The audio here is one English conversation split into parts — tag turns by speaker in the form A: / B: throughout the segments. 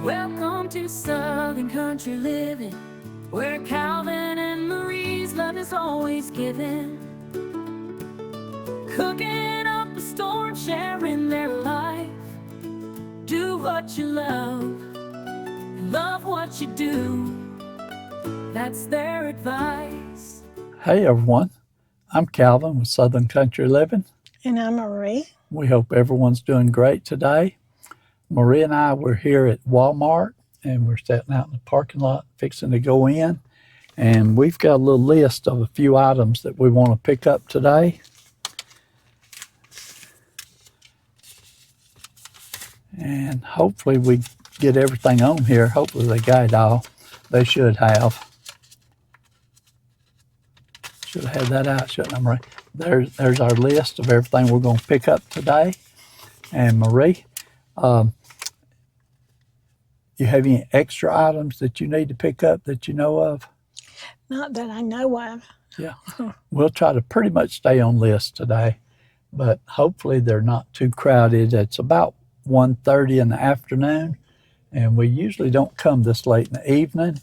A: Welcome to Southern Country Living, where Calvin and Marie's love is always given. Cooking up a storm, sharing their life. Do what you love, and love what you do. That's their advice.
B: Hey everyone, I'm Calvin with Southern Country Living.
C: And I'm Marie.
B: We hope everyone's doing great today. Marie and I were here at Walmart and we're sitting out in the parking lot fixing to go in. And we've got a little list of a few items that we want to pick up today. And hopefully we get everything on here. Hopefully they got it all. They should have. Should have had that out, shouldn't I, Marie? There's our list of everything we're going to pick up today. And Marie, you have any extra items that you need to pick up that you know of?
C: Not that I know of.
B: Yeah. We'll try to pretty much stay on list today, but hopefully they're not too crowded. It's about 1:30 in the afternoon, and we usually don't come this late in the evening.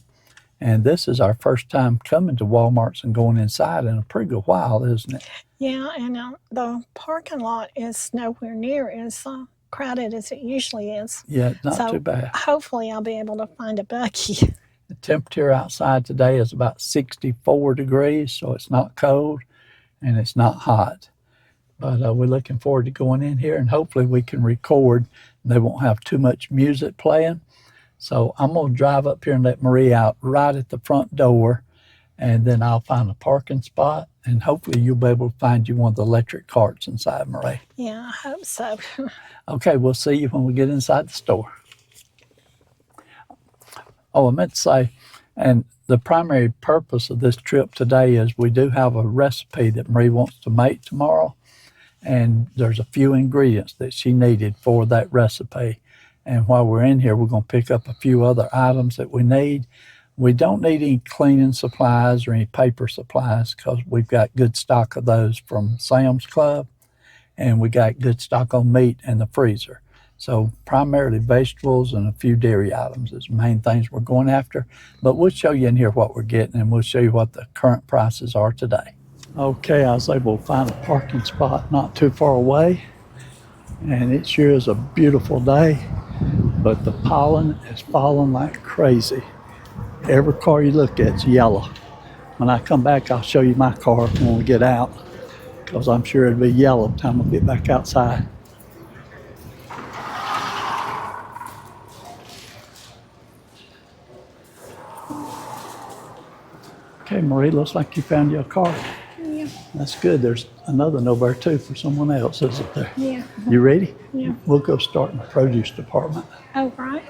B: And this is our first time coming to Walmart's and going inside in a pretty good while, isn't it?
C: Yeah, and the parking lot is nowhere near as crowded as it usually is.
B: Yeah, not
C: So
B: too bad.
C: hopefully I'll be able to find a bucky.
B: The temperature outside today is about 64 degrees, so it's not cold and it's not hot. But we're looking forward to going in here, and hopefully we can record. They won't have too much music playing. So I'm going to drive up here and let Marie out right at the front door, and then I'll find a parking spot, and hopefully you'll be able to find you one of the electric carts inside, Marie.
C: Yeah, I hope so.
B: Okay, we'll see you when we get inside the store. Oh, I meant to say, and the primary purpose of this trip today is we do have a recipe that Marie wants to make tomorrow, and there's a few ingredients that she needed for that recipe. And while we're in here, we're going to pick up a few other items that we need. We don't need any cleaning supplies or any paper supplies because we've got good stock of those from Sam's Club, and we got good stock on meat in the freezer. So primarily vegetables and a few dairy items is the main things we're going after. But we'll show you in here what we're getting, and we'll show you what the current prices are today. Okay, I was able to find a parking spot not too far away, and it sure is a beautiful day, but the pollen is falling like crazy. Every car you look at is yellow. When I come back, I'll show you my car when we get out, because I'm sure it'll be yellow by the time we get back outside. Okay, Marie, looks like you found your car.
C: Yeah.
B: That's good. There's another one over there too for someone else, isn't there?
C: Yeah.
B: You ready?
C: Yeah.
B: We'll go start in the produce department.
C: Oh, right.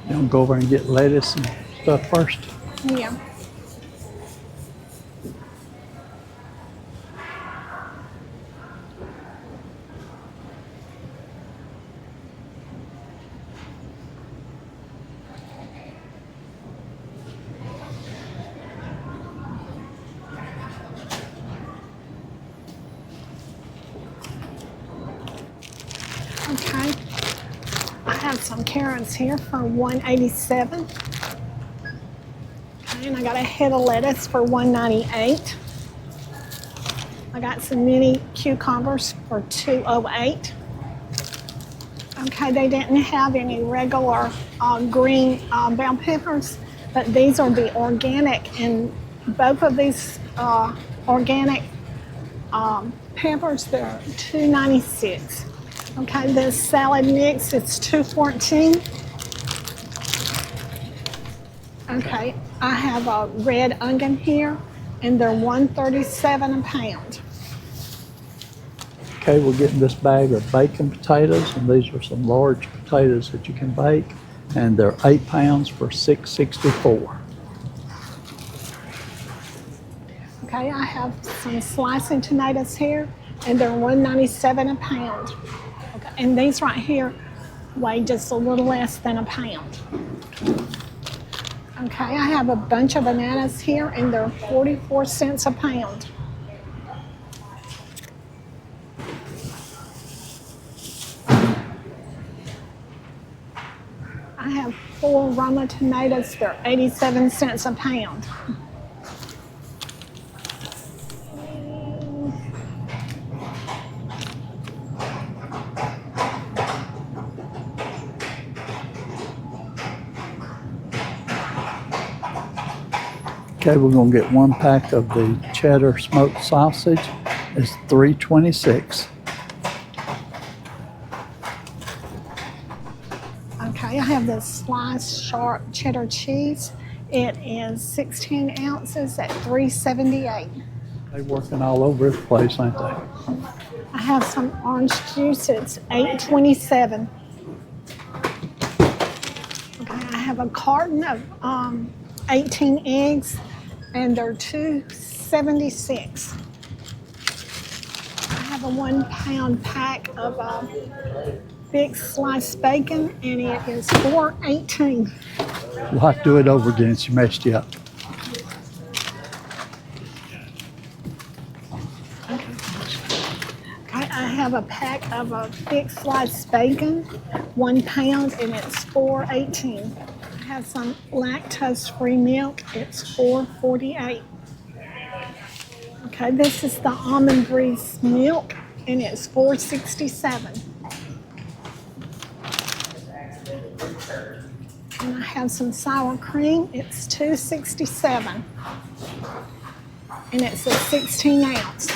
B: You want to go over and get lettuce and stuff first?
C: Yeah. Okay. I have some carrots here for $1.87. Okay, and I got a head of lettuce for $1.98. I got some mini cucumbers for $2.08. Okay, they didn't have any regular green bell peppers, but these are the organic, and both of these organic peppers, they're $2.96. Okay, the salad mix, it's $2.14. Okay, I have a red onion here, and they're $1.37 a pound.
B: Okay, we're getting this bag of bacon potatoes, and these are some large potatoes that you can bake, and they're 8 pounds for $6.64.
C: Okay, I have some slicing tomatoes here, and they're $1.97 a pound. Okay, and these right here weigh just a little less than a pound. Okay, I have a bunch of bananas here, and they're 44 cents a pound. I have 4 Roma tomatoes, they're 87 cents a pound.
B: Okay, we're gonna get 1 pack of the cheddar smoked sausage. It's $3.26.
C: Okay, I have this sliced sharp cheddar cheese. It is 16 ounces at $3.78.
B: They're working all over the place, ain't they?
C: I have some orange juice. It's $8.27. Okay, I have a carton of 18 eggs, and they're $2.76. I have a 1 pound pack of big sliced bacon, and it is $4.18.
B: We'll have to do it over again. She messed you up.
C: I have a pack of a thick sliced bacon, 1 pound, and it's $4.18. I have some lactose-free milk. It's $4.48. Okay, this is the almond breeze milk, and it's $4.67. And I have some sour cream. It's $2.67, and it's a 16 ounce.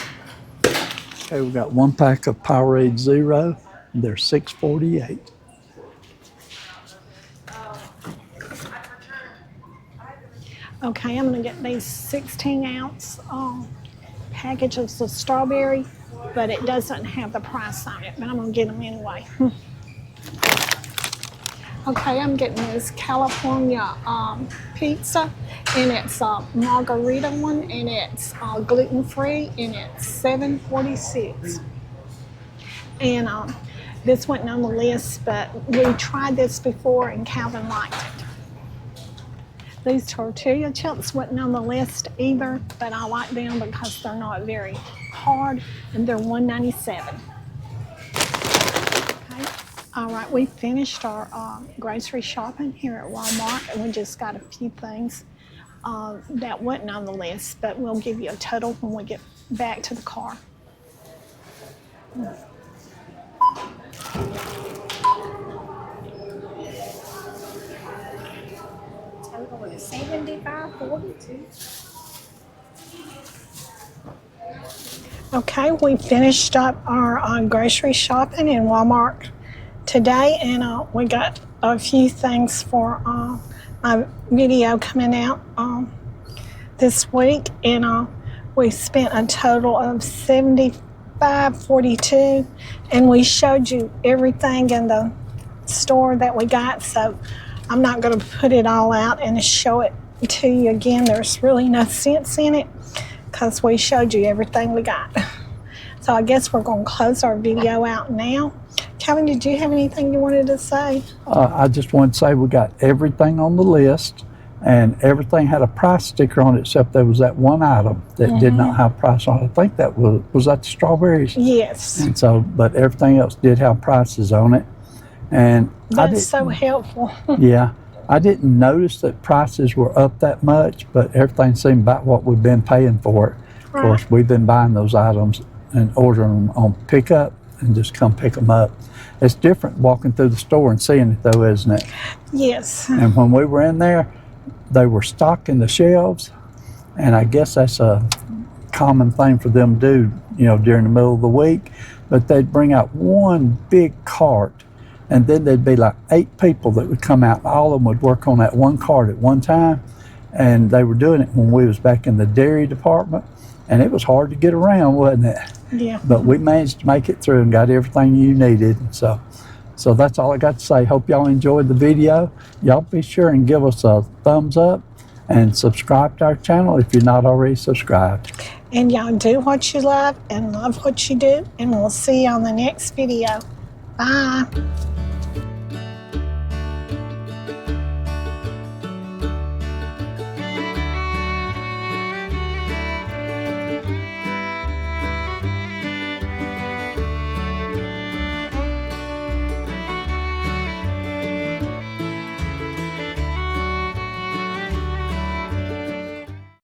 B: Okay, we got 1 pack of Powerade Zero, and they're $6.48.
C: Okay, I'm gonna get these 16 ounce packages of strawberry, but it doesn't have the price on it, but I'm gonna get them anyway. Okay, I'm getting this California pizza, and it's a margarita one, and it's gluten-free, and it's $7.46. And this wasn't on the list, but we tried this before, and Calvin liked it. These tortilla chips wasn't on the list either, but I like them because they're not very hard, and they're $1.97. Okay. All right, we finished our grocery shopping here at Walmart, and we just got a few things that wasn't on the list, but we'll give you a total when we get back to the car.
D: Total is $75.42.
C: Okay, we finished up our grocery shopping in Walmart today, and we got a few things for my video coming out this week, and we spent a total of $75.42, and we showed you everything in the store that we got, so I'm not going to put it all out and show it to you again. There's really no sense in it because we showed you everything we got. So I guess we're going to close our video out now. Calvin, did you have anything you wanted to say?
B: I just wanted to say we got everything on the list, and everything had a price sticker on it, except there was that one item that did not have a price on it. I think that was that the strawberries?
C: Yes.
B: And so, but everything else did have prices on it. And
C: That's so helpful.
B: yeah, I didn't notice that prices were up that much, but everything seemed about what we've been paying for it. Of course, we've been buying those items and ordering them on pickup and just come pick them up. It's different walking through the store and seeing it though, isn't it?
C: Yes.
B: And when we were in there, they were stocking the shelves, and I guess that's a common thing for them to do, you know, during the middle of the week. But they'd bring out one big cart, and then there'd be like 8 people that would come out, and all of them would work on that one cart at one time. And they were doing it when we was back in the dairy department, and it was hard to get around, wasn't it?
C: Yeah.
B: But we managed to make it through and got everything you needed. So that's all I got to say. Hope y'all enjoyed the video. Y'all be sure and give us a thumbs up and subscribe to our channel if you're not already subscribed.
C: And y'all do what you love and love what you do. And we'll see you on the next video. Bye.